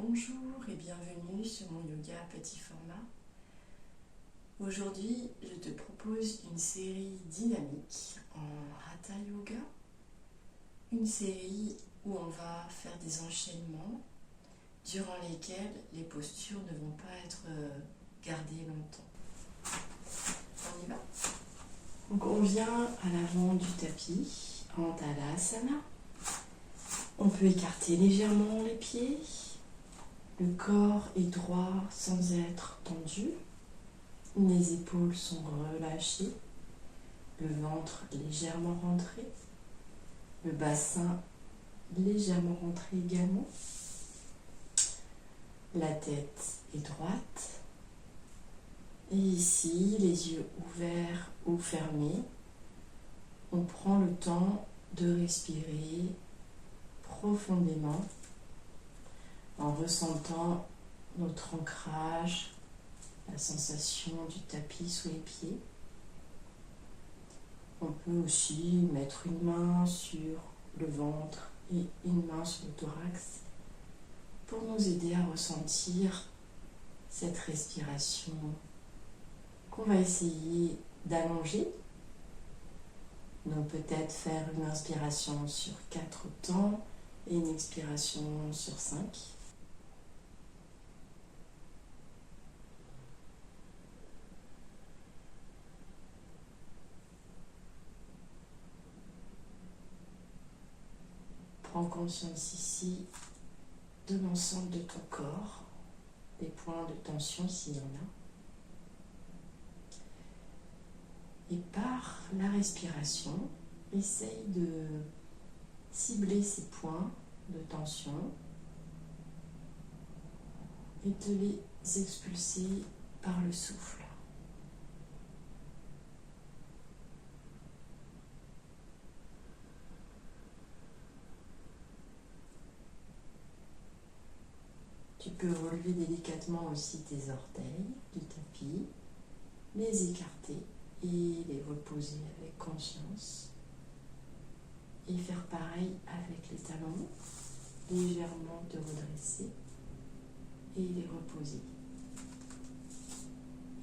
Bonjour et bienvenue sur mon yoga petit format. Aujourd'hui, je te propose une série dynamique en Hatha Yoga. Une série où on va faire des enchaînements durant lesquels les postures ne vont pas être gardées longtemps. On y va? Donc on vient à l'avant du tapis en Tadasana. On peut écarter légèrement les pieds. Le corps est droit sans être tendu. Les épaules sont relâchées. Le ventre légèrement rentré. Le bassin légèrement rentré également. La tête est droite. Et ici, les yeux ouverts ou fermés, on prend le temps de respirer profondément en ressentant notre ancrage, la sensation du tapis sous les pieds. On peut aussi mettre une main sur le ventre et une main sur le thorax pour nous aider à ressentir cette respiration qu'on va essayer d'allonger. Donc peut-être faire une inspiration sur 4 temps et une expiration sur 5. Prends conscience ici de l'ensemble de ton corps, des points de tension s'il y en a. Et par la respiration, essaye de cibler ces points de tension et de les expulser par le souffle. Tu peux relever délicatement aussi tes orteils du tapis, les écarter et les reposer avec conscience. Et faire pareil avec les talons, légèrement te redresser et les reposer.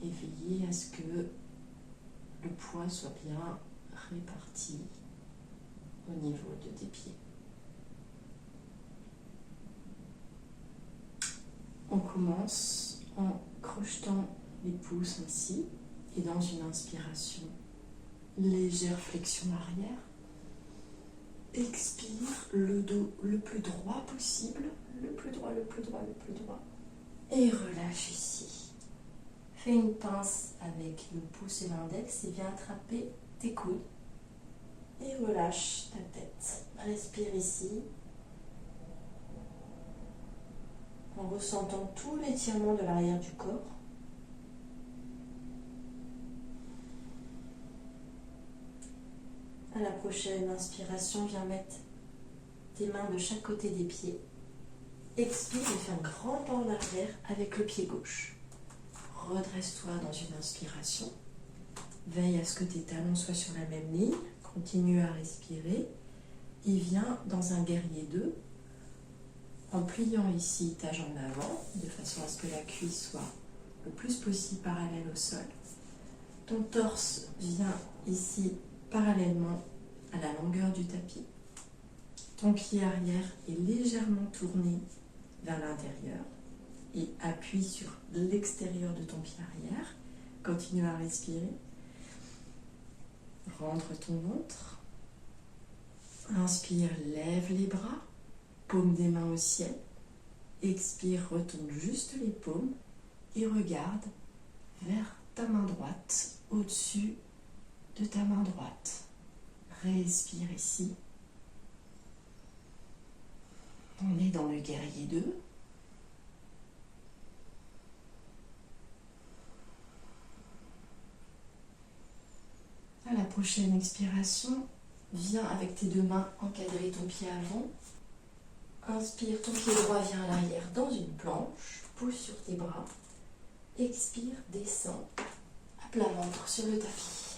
Et veiller à ce que le poids soit bien réparti au niveau de tes pieds. On commence en crochetant les pouces ainsi et dans une inspiration, légère flexion arrière. Expire le dos le plus droit possible, le plus droit. Et relâche ici. Fais une pince avec le pouce et l'index et viens attraper tes coudes. Et relâche ta tête. Respire ici. En ressentant tout l'étirement de l'arrière du corps. À la prochaine inspiration, viens mettre tes mains de chaque côté des pieds. Expire et fais un grand pas en arrière avec le pied gauche. Redresse-toi dans une inspiration. Veille à ce que tes talons soient sur la même ligne. Continue à respirer. Et viens dans un guerrier 2. En pliant ici ta jambe avant, de façon à ce que la cuisse soit le plus possible parallèle au sol. Ton torse vient ici parallèlement à la longueur du tapis. Ton pied arrière est légèrement tourné vers l'intérieur et appuie sur l'extérieur de ton pied arrière. Continue à respirer. Rentre ton ventre. Inspire, lève les bras. Paume des mains au ciel. Expire, retourne juste les paumes et regarde vers ta main droite, au-dessus de ta main droite. Respire ici. On est dans le guerrier 2. À la prochaine expiration, viens avec tes 2 mains encadrer ton pied avant. Inspire, ton pied droit vient à l'arrière dans une planche, pousse sur tes bras. Expire, descends à plat ventre sur le tapis.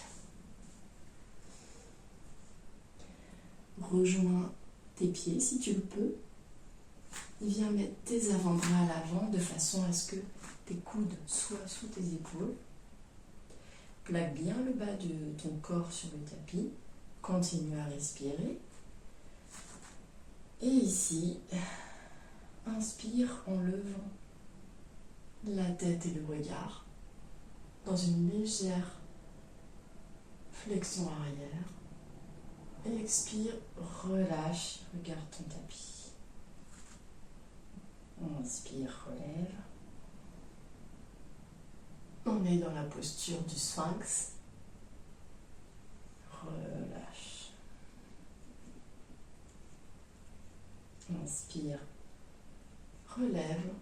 Rejoins tes pieds si tu le peux. Viens mettre tes avant-bras à l'avant de façon à ce que tes coudes soient sous tes épaules. Plaque bien le bas de ton corps sur le tapis. Continue à respirer. Et ici, inspire en levant la tête et le regard dans une légère flexion arrière. Et expire, relâche, regarde ton tapis. Inspire, relève. On est dans la posture du sphinx. Relâche. Inspire, relève.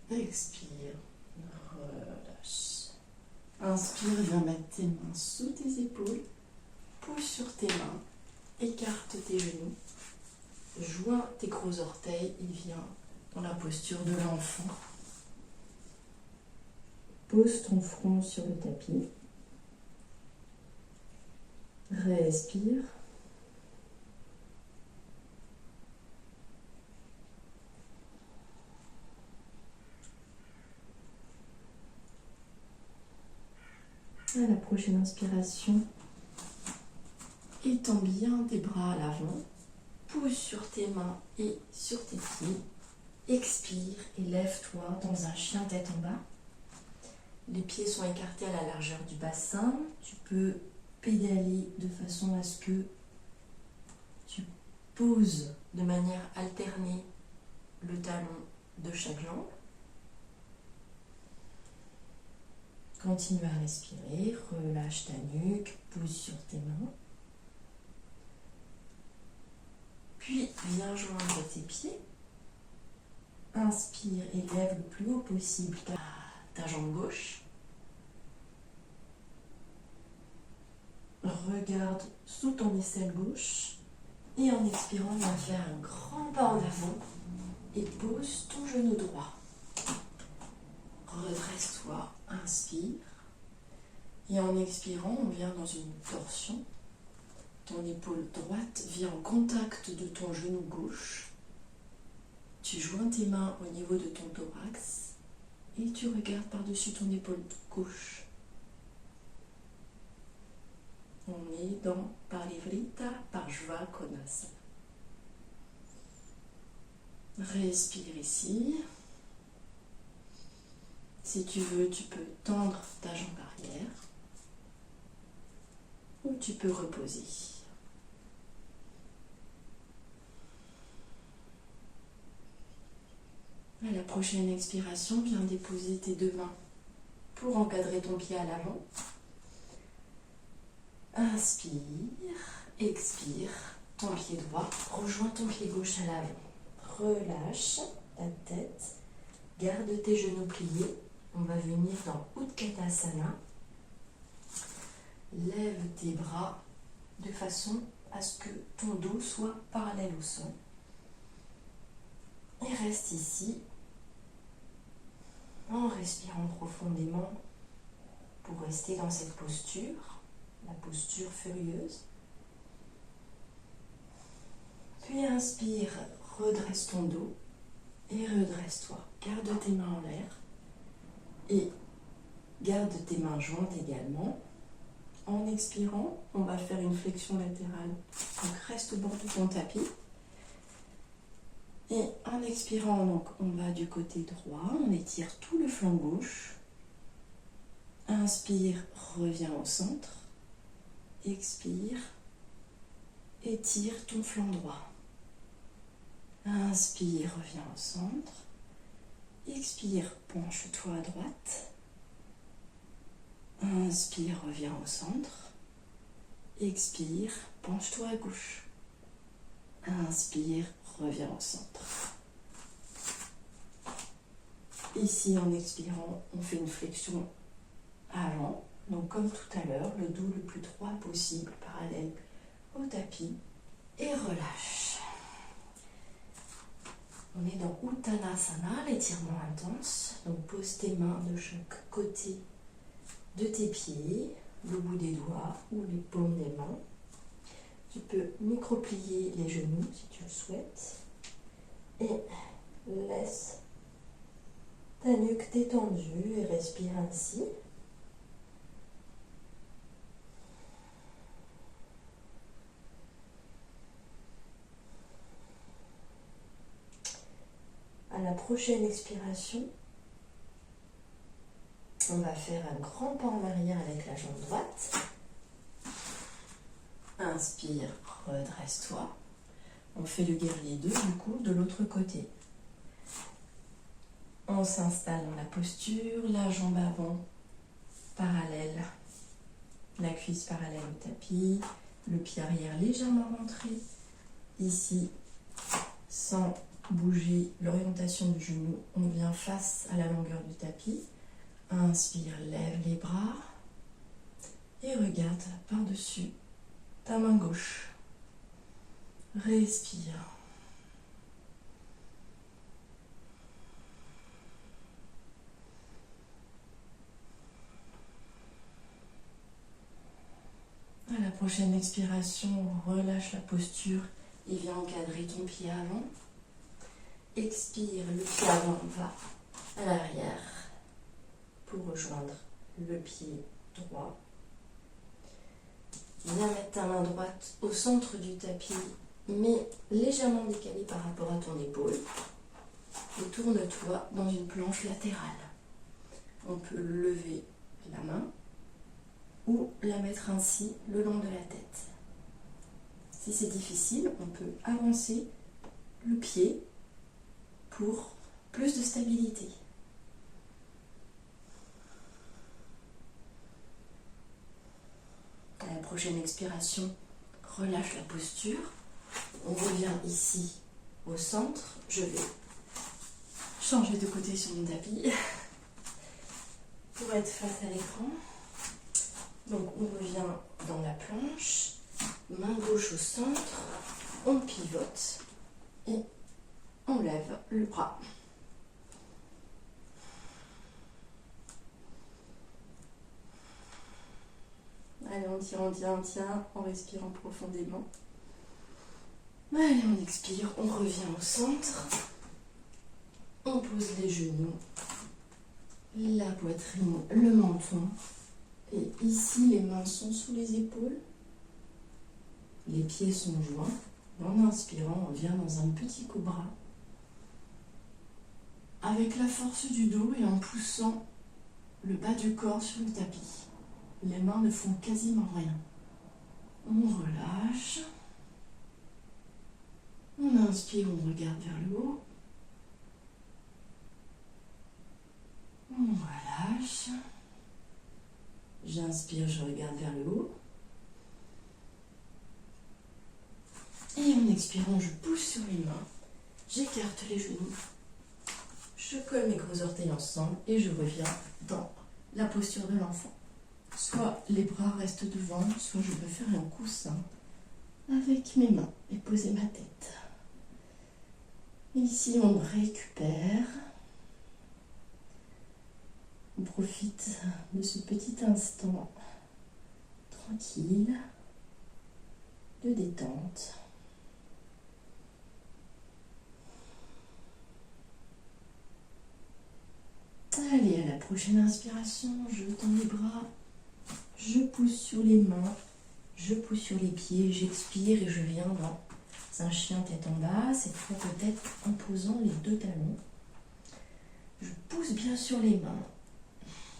Expire, relâche. Inspire, viens mettre tes mains sous tes épaules. Pousse sur tes mains. Écarte tes genoux. Joins tes gros orteils et viens dans la posture de l'enfant. Pose ton front sur le tapis. Respire. À la prochaine inspiration, étends bien tes bras à l'avant. Pousse sur tes mains et sur tes pieds. Expire et lève-toi dans un chien tête en bas. Les pieds sont écartés à la largeur du bassin. Tu peux pédaler de façon à ce que tu poses de manière alternée le talon de chaque jambe. Continue à respirer, relâche ta nuque, pose sur tes mains. Puis viens joindre tes pieds. Inspire et lève le plus haut possible ta jambe gauche. Regarde sous ton aisselle gauche. Et en expirant, viens faire un grand pas en avant et pose ton genou droit. Redresse-toi, inspire. Et en expirant, on vient dans une torsion. Ton épaule droite vient en contact de ton genou gauche. Tu joins tes mains au niveau de ton thorax et tu regardes par-dessus ton épaule gauche. On est dans Parivrtta Parshva Konasana. Respire ici. Si tu veux, tu peux tendre ta jambe arrière ou tu peux reposer. À la prochaine expiration, viens déposer tes deux mains pour encadrer ton pied à l'avant. Inspire, expire, ton pied droit, rejoins ton pied gauche à l'avant. Relâche ta tête, garde tes genoux pliés. On va venir dans Utkatasana. Lève tes bras de façon à ce que ton dos soit parallèle au sol. Et reste ici en respirant profondément pour rester dans cette posture, la posture furieuse. Puis inspire, redresse ton dos et redresse-toi. Garde tes mains en l'air et garde tes mains jointes également. En expirant, on va faire une flexion latérale. Donc reste au bord de ton tapis. Et en expirant, donc, on va du côté droit, on étire tout le flanc gauche. Inspire, reviens au centre. Expire, étire ton flanc droit. Inspire, reviens au centre. Expire, penche-toi à droite. Inspire, reviens au centre. Expire, penche-toi à gauche. Inspire, reviens au centre. Ici, en expirant, on fait une flexion avant. Donc, comme tout à l'heure, le dos le plus droit possible, parallèle au tapis. Et relâche. On est dans Uttanasana, l'étirement intense. Donc, pose tes mains de chaque côté de tes pieds, le bout des doigts ou les paumes des mains. Tu peux micro-plier les genoux si tu le souhaites. Et laisse ta nuque détendue et respire ainsi. À la prochaine expiration, on va faire un grand pas en arrière avec la jambe droite. Inspire, redresse-toi. On fait le guerrier 2 du coup de l'autre côté. On s'installe dans la posture, la jambe avant parallèle, la cuisse parallèle au tapis, le pied arrière légèrement rentré. Ici, sans bouger l'orientation du genou, on vient face à la longueur du tapis. Inspire, lève les bras et regarde par-dessus ta main gauche. Respire. À la prochaine expiration, relâche la posture et viens encadrer ton pied avant. Expire, le pied avant va à l'arrière pour rejoindre le pied droit. Viens mettre ta main droite au centre du tapis, mais légèrement décalée par rapport à ton épaule. Et tourne-toi dans une planche latérale. On peut lever la main ou la mettre ainsi le long de la tête. Si c'est difficile, on peut avancer le pied pour plus de stabilité. À la prochaine expiration, relâche la posture. On revient ici au centre. Je vais changer de côté sur mon tapis pour être face à l'écran. Donc on revient dans la planche, main gauche au centre, on pivote et on lève le bras. Allez, on tient, en respirant profondément. Allez, on expire, on revient au centre. On pose les genoux, la poitrine, le menton. Et ici, les mains sont sous les épaules. Les pieds sont joints. En inspirant, on vient dans un petit cobra. Avec la force du dos et en poussant le bas du corps sur le tapis. Les mains ne font quasiment rien. On relâche. On inspire, on regarde vers le haut. On relâche. J'inspire, je regarde vers le haut. Et en expirant, je pousse sur les mains. J'écarte les genoux. Je colle mes gros orteils ensemble et je reviens dans la posture de l'enfant. Soit les bras restent devant, soit je peux faire un coussin avec mes mains et poser ma tête. Ici, on récupère. On profite de ce petit instant tranquille de détente. Allez, à la prochaine inspiration, je tends les bras, je pousse sur les mains, je pousse sur les pieds, j'expire et je viens dans un chien tête en bas, cette fois peut-être en posant les deux talons. Je pousse bien sur les mains,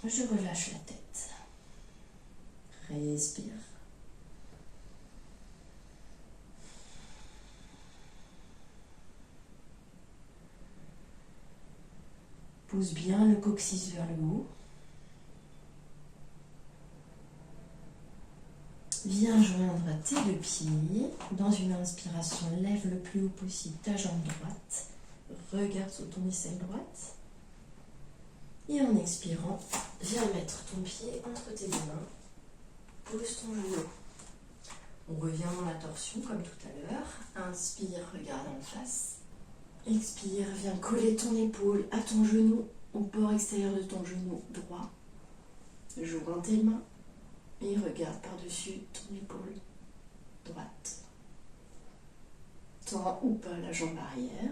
je relâche la tête. Respire. Pousse bien le coccyx vers le haut. Viens joindre tes deux pieds. Dans une inspiration, lève le plus haut possible ta jambe droite. Regarde sur ton aisselle droite. Et en expirant, viens mettre ton pied entre tes deux mains. Pose ton genou. On revient dans la torsion comme tout à l'heure. Inspire, regarde en face. Expire, viens coller ton épaule à ton genou, au bord extérieur de ton genou droit. Joins tes mains et regarde par-dessus ton épaule droite. Tends ou pas la jambe arrière.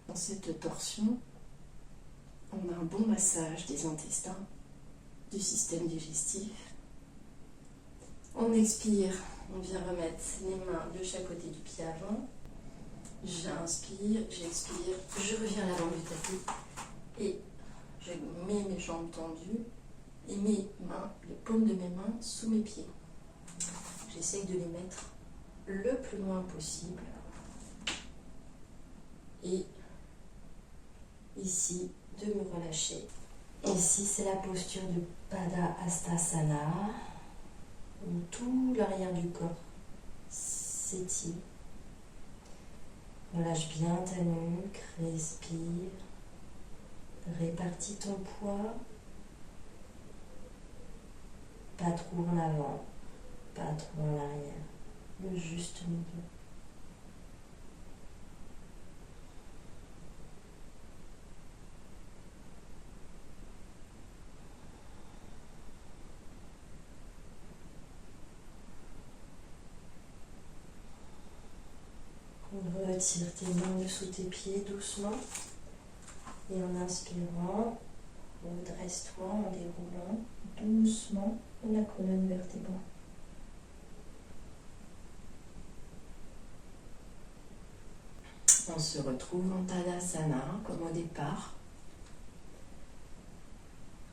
Dans cette torsion, on a un bon massage des intestins, du système digestif. On expire, on vient remettre les mains de chaque côté du pied avant. J'inspire, j'expire, je reviens à l'avant du tapis et je mets mes jambes tendues et mes mains, les paumes de mes mains sous mes pieds. J'essaye de les mettre le plus loin possible. Et ici, de me relâcher. Ici, c'est la posture de Pada Hastasana, où tout l'arrière du corps s'étire. Relâche bien ta nuque, respire, répartis ton poids, pas trop en avant, pas trop en arrière, le juste milieu. Retire tes mains de sous tes pieds doucement et en inspirant, redresse-toi en déroulant doucement la colonne vertébrale. On se retrouve en Tadasana comme au départ.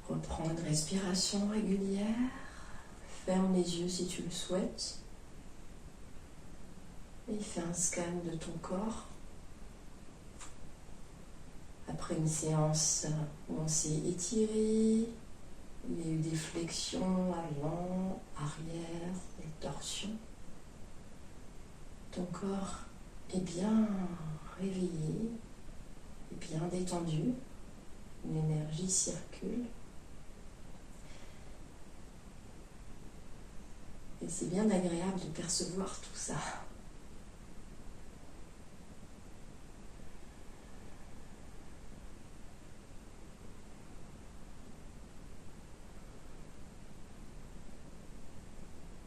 Reprends une respiration régulière. Ferme les yeux si tu le souhaites. Et fais un scan de ton corps. Après une séance où on s'est étiré, où il y a eu des flexions avant, arrière, des torsions, ton corps est bien réveillé, est bien détendu, l'énergie circule. Et c'est bien agréable de percevoir tout ça.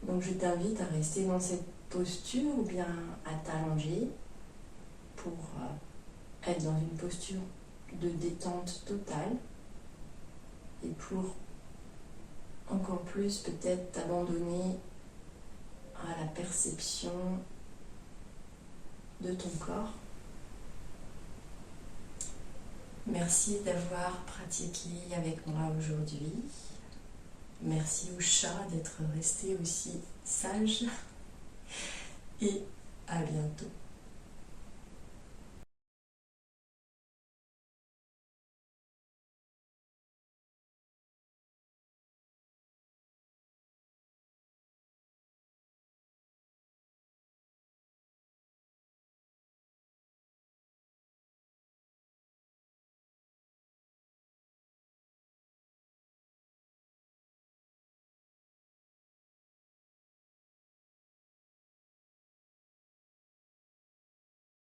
Donc je t'invite à rester dans cette posture ou bien à t'allonger pour être dans une posture de détente totale et pour encore plus peut-être t'abandonner à la perception de ton corps. Merci d'avoir pratiqué avec moi aujourd'hui. Merci au chat d'être resté aussi sage et à bientôt.